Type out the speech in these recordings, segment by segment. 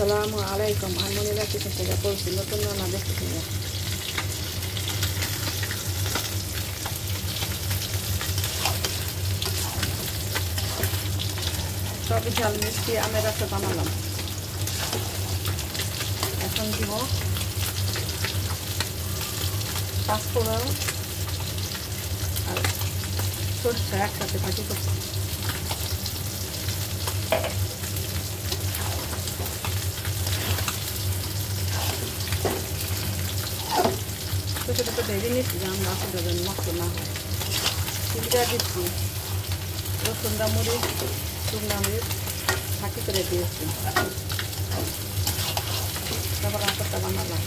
আসসালামু আলাইকুম। আনমনিরা কিচেন থেকে বলছি, নতুন রান্না দেখতে থেকে। সব ঝাল মিষ্টি আমের রসে বানালাম। এখন দিব পাঁচফোড়ন আর সরষে একসাথে ভাজি করছি। ছোটো ছোটো ভেজে নিচ্ছি, যেমন মাছের যেন নষ্ট না হয়। চিংড়া দিচ্ছি, রসুনটা মরিচ শুকনা মরিচ ফাঁকি করে দিয়েছি। তারপর আচারটা বানালাম।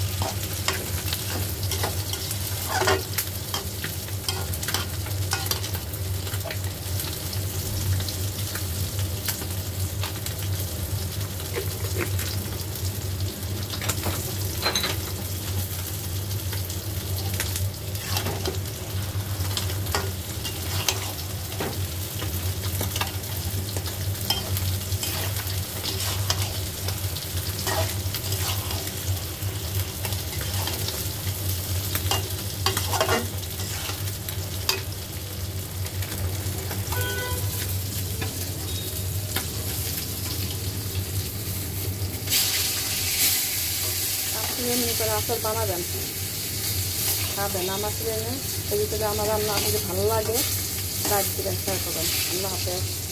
এমনি করে আচার বানাবেন, খাবেন। আমার ছেলে এই ভিতরে আমার রান্না যদি ভালো লাগে লাইক দিবেন, শেয়ার করবেন। আল্লাহ হাফেজ।